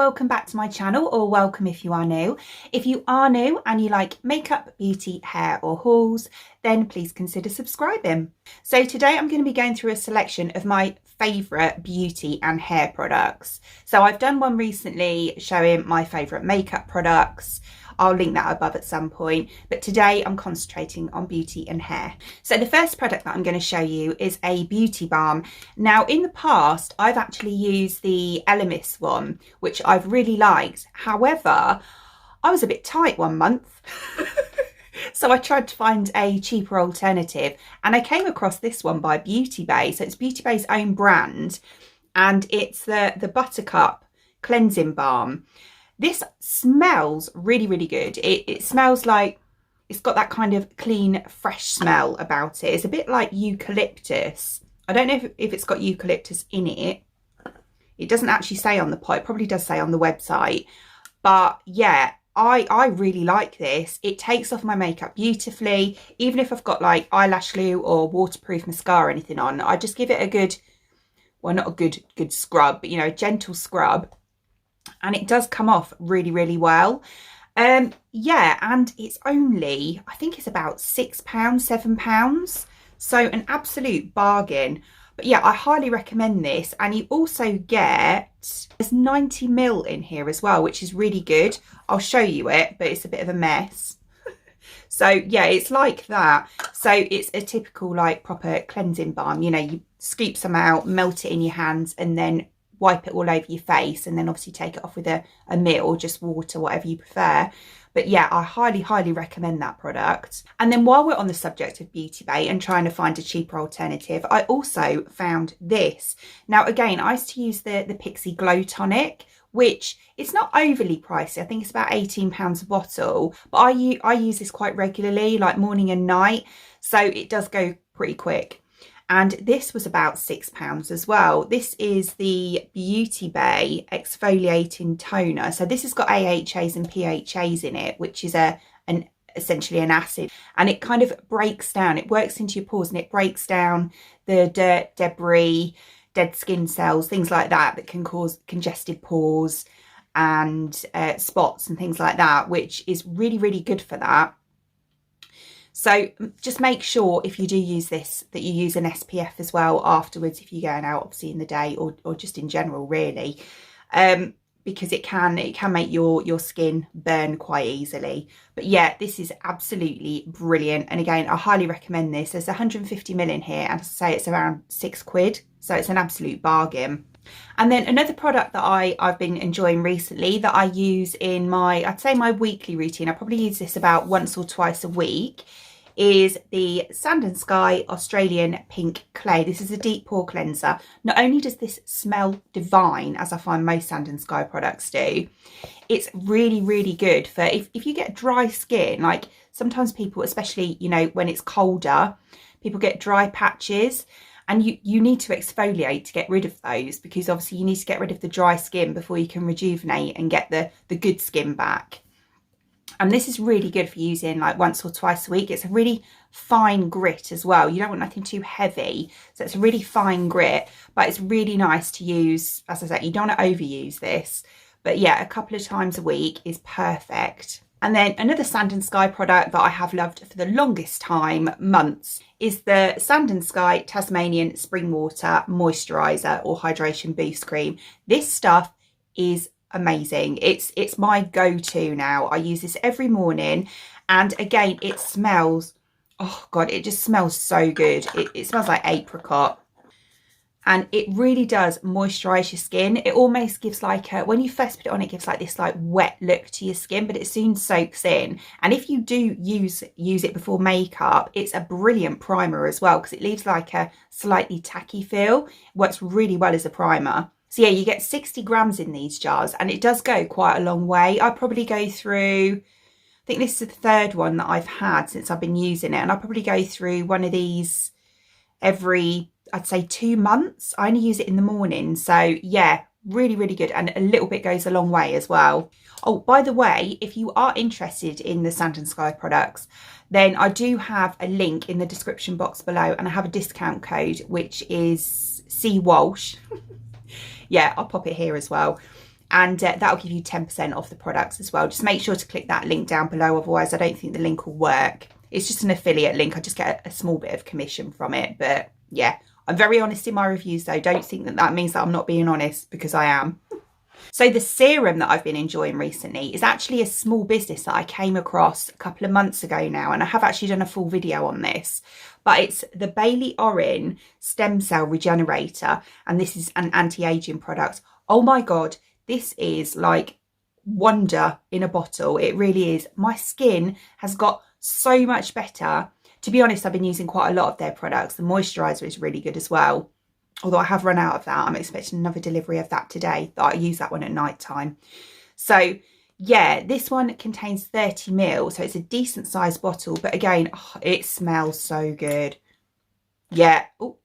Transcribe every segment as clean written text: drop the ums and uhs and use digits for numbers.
welcome back to my channel, or welcome if you are new. If you are new and you like makeup, beauty, hair or hauls, then please consider subscribing. So today I'm going to be going through a selection of my favourite beauty and hair products. So I've done one recently showing my favourite makeup products. I'll link that above at some point, but today I'm concentrating on beauty and hair. So the first product that I'm going to show you is a beauty balm. Now in the past I've actually used the Elemis one, which I've really liked. However, I was a bit tight one month. So I tried to find a cheaper alternative and I came across this one by Beauty Bay. So it's Beauty Bay's own brand and it's the Buttercup Cleansing Balm. This smells really, really good. It smells like it's got that kind of clean, fresh smell about it. It's a bit like eucalyptus. I don't know if it's got eucalyptus in it. It doesn't actually say on the pot. It probably does say on the website. But yeah, I really like this. It takes off my makeup beautifully. Even if I've got like eyelash glue or waterproof mascara or anything on, I just give it a good, well, not a good scrub, but you know, a gentle scrub. And it does come off really, really well. Yeah, and it's only, I think it's about £6, £7. So an absolute bargain. But yeah, I highly recommend this. And you also get, there's 90ml in here as well, which is really good. I'll show you it, but it's a bit of a mess. So yeah, it's like that. So it's a typical like proper cleansing balm. You know, you scoop some out, melt it in your hands and then wipe it all over your face, and then obviously take it off with a mitt or just water, whatever you prefer. But yeah, I highly recommend that product. And then while we're on the subject of Beauty Bay and trying to find a cheaper alternative, I also found this. Now again, I used to use the Pixie Glow Tonic, which it's not overly pricey. I think it's about £18 a bottle, but I use this quite regularly, like morning and night, so it does go pretty quick. And this was about £6 as well. This is the Beauty Bay Exfoliating Toner. So this has got AHAs and PHAs in it, which is essentially an acid. And it kind of breaks down. It works into your pores and it breaks down the dirt, debris, dead skin cells, things like that can cause congested pores and spots and things like that, which is really, really good for that. So just make sure if you do use this that you use an SPF as well afterwards if you're going out obviously in the day or just in general really, because it can make your skin burn quite easily. But yeah, this is absolutely brilliant, and again I highly recommend this. There's 150ml in here and as I say it's around £6, so it's an absolute bargain. And then another product that I've been enjoying recently that I use in I'd say my weekly routine, I probably use this about once or twice a week, is the Sand & Sky Australian Pink Clay. This is a deep pore cleanser. Not only does this smell divine, as I find most Sand & Sky products do, it's really, really good for if you get dry skin. Like sometimes people, especially, you know, when it's colder, people get dry patches. And you need to exfoliate to get rid of those, because obviously you need to get rid of the dry skin before you can rejuvenate and get the good skin back. And this is really good for using like once or twice a week. It's a really fine grit as well. You don't want nothing too heavy. So it's a really fine grit, but it's really nice to use. As I said, you don't want to overuse this. But yeah, a couple of times a week is perfect. And then another Sand & Sky product that I have loved for the longest time, months, is the Sand & Sky Tasmanian Spring Water Moisturizer or Hydration Boost Cream. This stuff is amazing. It's my go-to now. I use this every morning, and again it smells, oh god, it just smells so good. It smells like apricot. And it really does moisturize your skin. It almost gives like when you first put it on, it gives like this like wet look to your skin, but it soon soaks in. And if you do use it before makeup, it's a brilliant primer as well, because it leaves like a slightly tacky feel. It works really well as a primer. So yeah, you get 60 grams in these jars, and it does go quite a long way. I probably go through, I think this is the third one that I've had since I've been using it, and I probably go through one of these every, I'd say 2 months. I only use it in the morning. So yeah, really, really good. And a little bit goes a long way as well. Oh, by the way, if you are interested in the Sand & Sky products, then I do have a link in the description box below, and I have a discount code, which is C Walch. Yeah, I'll pop it here as well. and that'll give you 10% off the products as well. Just make sure to click that link down below, otherwise I don't think the link will work. It's just an affiliate link. I just get a small bit of commission from it. But yeah, I'm very honest in my reviews though. Don't think that that means that I'm not being honest, because I am. So the serum that I've been enjoying recently is actually a small business that I came across a couple of months ago now, and I have actually done a full video on this, but it's the Baillie Orin Stem Cell Regenerator, and this is an anti-aging product. Oh my God, this is like wonder in a bottle. It really is. My skin has got so much better. To be honest, I've been using quite a lot of their products. The moisturizer is really good as well, although I have run out of that. I'm expecting another delivery of that today. I use that one at night time. So yeah, this one contains 30 ml, so it's a decent sized bottle, but again, oh, it smells so good. Yeah. Ooh.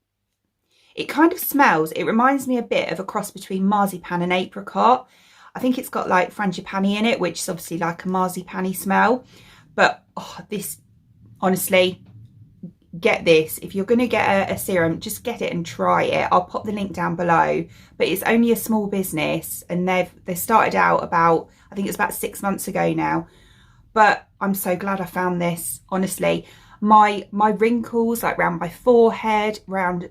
It kind of smells, it reminds me a bit of a cross between marzipan and apricot. I think it's got like frangipani in it, which is obviously like a marzipan-y smell. But oh, this, honestly, get this. If you're going to get a serum, just get it and try it. I'll pop the link down below. But it's only a small business, and they started out about, I think it's about 6 months ago now. But I'm so glad I found this, honestly. My wrinkles, like around my forehead, round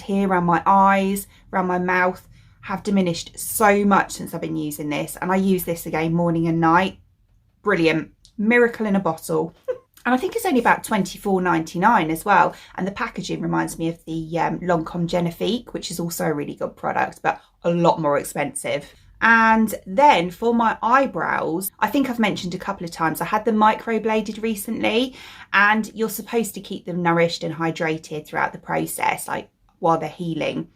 here, around my eyes, around my mouth, have diminished so much since I've been using this. And I use this again morning and night. Brilliant. Miracle in a bottle. And I think it's only about $24.99 as well. And the packaging reminds me of the Lancome Genifique, which is also a really good product, but a lot more expensive. And then for my eyebrows, I think I've mentioned a couple of times, I had them microbladed recently, and you're supposed to keep them nourished and hydrated throughout the process, like while they're healing.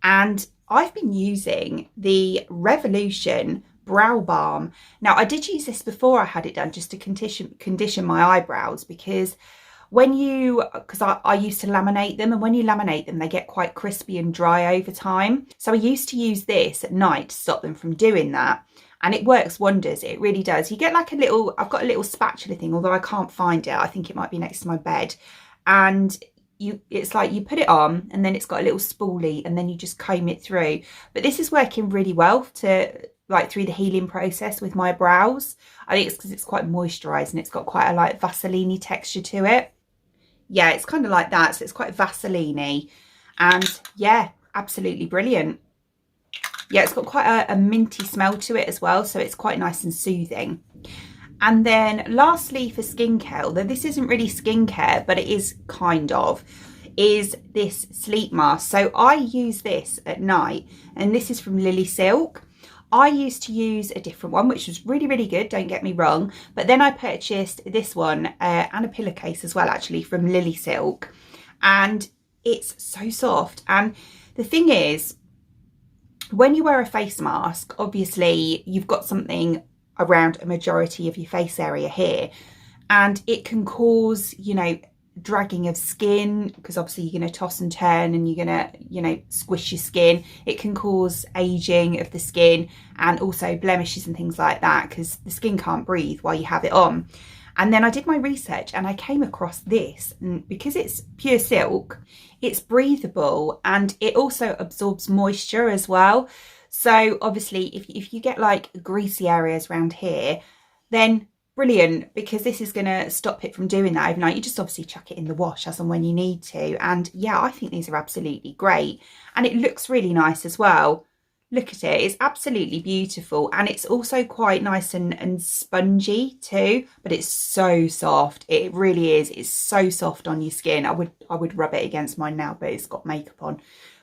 And I've been using the Revolution brow balm. Now, I did use this before I had it done, just to condition my eyebrows, because I used to laminate them, and when you laminate them, they get quite crispy and dry over time. So I used to use this at night to stop them from doing that. And it works wonders. It really does. You get like I've got a little spatula thing, although I can't find it. I think it might be next to my bed. And it's like you put it on, and then it's got a little spoolie, and then you just comb it through. But this is working really well through the healing process with my brows. I think it's because it's quite moisturised and it's got quite a like Vaseline-y texture to it. Yeah, it's kind of like that. So it's quite Vaseline-y, and yeah, absolutely brilliant. Yeah, it's got quite a minty smell to it as well. So it's quite nice and soothing. And then lastly for skincare, although this isn't really skincare, but it is kind of, is this sleep mask. So I use this at night, and this is from LilySilk. I used to use a different one, which was really, really good, don't get me wrong. But then I purchased this one and a pillowcase as well, actually, from LilySilk. And it's so soft. And the thing is, when you wear a face mask, obviously you've got something around a majority of your face area here. And it can cause, you know, dragging of skin, because obviously you're going to toss and turn and you're going to, you know, squish your skin. It can cause aging of the skin and also blemishes and things like that, because the skin can't breathe while you have it on. And then I did my research and I came across this, and because it's pure silk, it's breathable and it also absorbs moisture as well. So obviously if you get like greasy areas around here, then brilliant, because this is going to stop it from doing that overnight. You just obviously chuck it in the wash as and when you need to. And yeah, I think these are absolutely great. And it looks really nice as well. Look at it. It's absolutely beautiful. And it's also quite nice and spongy too. But it's so soft. It really is. It's so soft on your skin. I would rub it against mine now, but it's got makeup on.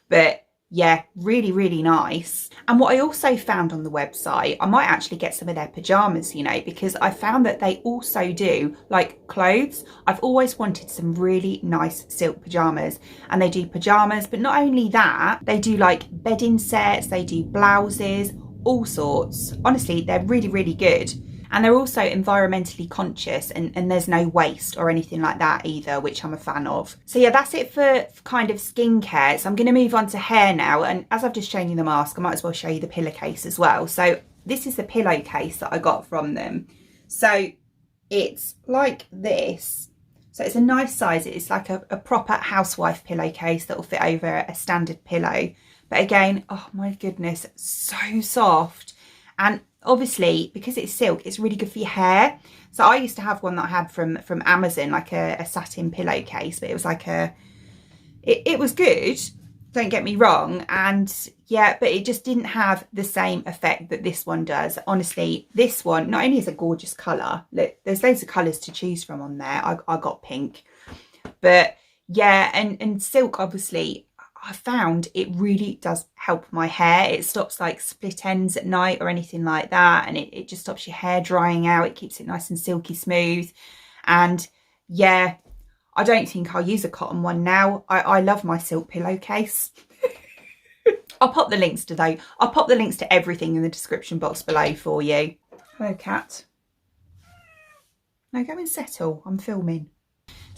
But yeah, really, really nice. And what I also found on the website, I might actually get some of their pajamas, you know, because I found that they also do like clothes. I've always wanted some really nice silk pajamas, and they do pajamas, but not only that, they do like bedding sets, they do blouses, all sorts. Honestly, they're really, really good. And they're also environmentally conscious, and there's no waste or anything like that either, which I'm a fan of. So yeah, that's it for kind of skincare. So I'm going to move on to hair now. And as I've just shown you the mask, I might as well show you the pillowcase as well. So this is the pillowcase that I got from them. So it's like this. So it's a nice size. It's like a proper housewife pillowcase that will fit over a standard pillow. But again, oh my goodness, so soft. And obviously, because it's silk, it's really good for your hair. So I used to have one that I had from Amazon, like a satin pillowcase, but it was like it was good, don't get me wrong, and yeah, but it just didn't have the same effect that this one does. Honestly, this one not only is a gorgeous colour, look, there's loads of colours to choose from on there. I got pink, but yeah, and silk, obviously, I found it really does help my hair. It stops like split ends at night or anything like that, and it just stops your hair drying out. It keeps it nice and silky smooth. And yeah, I don't think I'll use a cotton one now. I love my silk pillowcase. I'll pop the links I'll pop the links to everything in the description box below for you. Hello, cat. No, go and settle. I'm filming.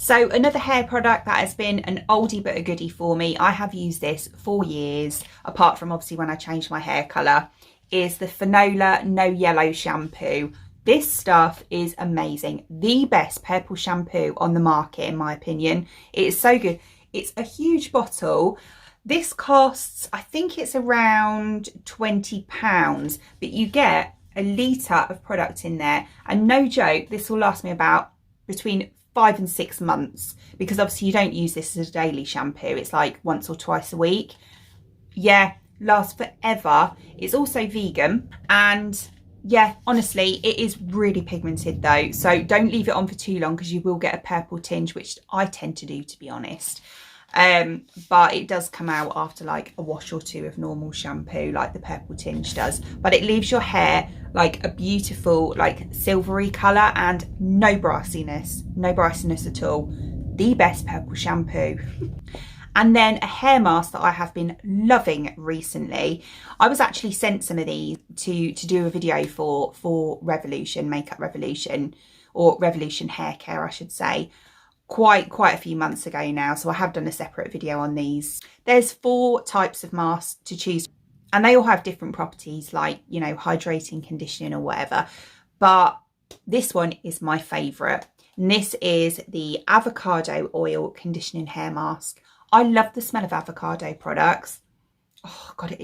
So another hair product that has been an oldie but a goodie for me, I have used this for years, apart from obviously when I changed my hair colour, is the Fanola No Yellow shampoo. This stuff is amazing. The best purple shampoo on the market, in my opinion. It is so good. It's a huge bottle. This costs, I think it's around £20, but you get a litre of product in there. And no joke, this will last me about between 5 and 6 months, because obviously you don't use this as a daily shampoo. It's like once or twice a week. Yeah, lasts forever. It's also vegan, and yeah, honestly, it is really pigmented though, so don't leave it on for too long because you will get a purple tinge, which I tend to do, to be honest. But it does come out after like a wash or two of normal shampoo, like the purple tinge does, but it leaves your hair like a beautiful like silvery colour and no brassiness at all. The best purple shampoo. And then a hair mask that I have been loving recently. I was actually sent some of these to do a video for Revolution, Makeup Revolution, or Revolution Hair Care, I should say, quite a few months ago now. So I have done a separate video on these. There's 4 types of masks to choose, and they all have different properties, like, you know, hydrating, conditioning or whatever. But this one is my favourite. And this is the Avocado Oil Conditioning Hair Mask. I love the smell of avocado products. Oh God,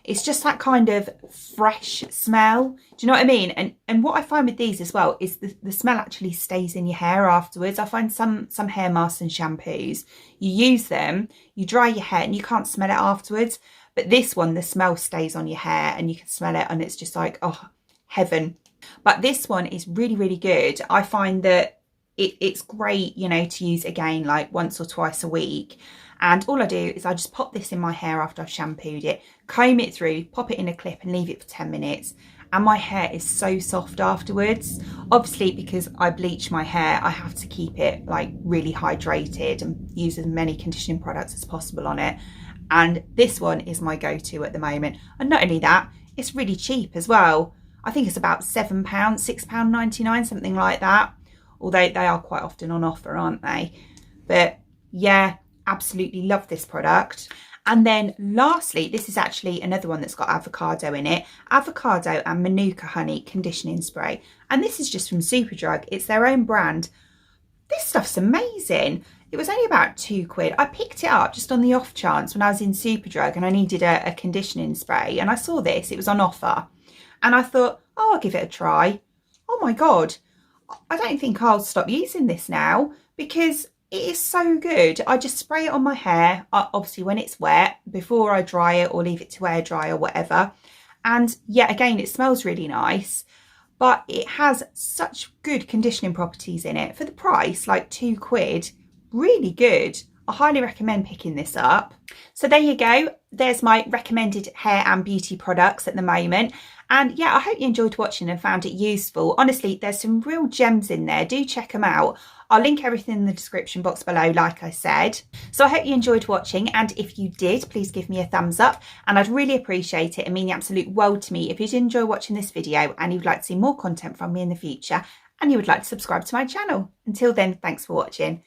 it's just that kind of fresh smell. Do you know what I mean? And what I find with these as well is the smell actually stays in your hair afterwards. I find some hair masks and shampoos, you use them, you dry your hair and you can't smell it afterwards. But this one, the smell stays on your hair and you can smell it, and it's just like, oh, heaven. But this one is really, really good. I find that it's great, you know, to use again like once or twice a week. And all I do is I just pop this in my hair after I've shampooed it, comb it through, pop it in a clip and leave it for 10 minutes. And my hair is so soft afterwards. Obviously, because I bleach my hair, I have to keep it like really hydrated and use as many conditioning products as possible on it. And this one is my go-to at the moment. And not only that, it's really cheap as well. I think it's about £7, £6.99, something like that. Although they are quite often on offer, aren't they? But yeah, absolutely love this product. And then lastly, this is actually another one that's got avocado in it. Avocado and Manuka honey conditioning spray. And this is just from Superdrug. It's their own brand. This stuff's amazing. It was only about £2. I picked it up just on the off chance when I was in Superdrug and I needed a conditioning spray. And I saw this, it was on offer. And I thought, oh, I'll give it a try. Oh my God. I don't think I'll stop using this now because it is so good. I just spray it on my hair, obviously when it's wet, before I dry it or leave it to air dry or whatever. And yeah, again, it smells really nice, but it has such good conditioning properties in it. For the price, like £2, really good. I highly recommend picking this up. So there you go. There's my recommended hair and beauty products at the moment. And yeah, I hope you enjoyed watching and found it useful. Honestly, there's some real gems in there. Do check them out. I'll link everything in the description box below, like I said. So I hope you enjoyed watching. And if you did, please give me a thumbs up. And I'd really appreciate it and mean the absolute world to me if you did enjoy watching this video and you'd like to see more content from me in the future and you would like to subscribe to my channel. Until then, thanks for watching.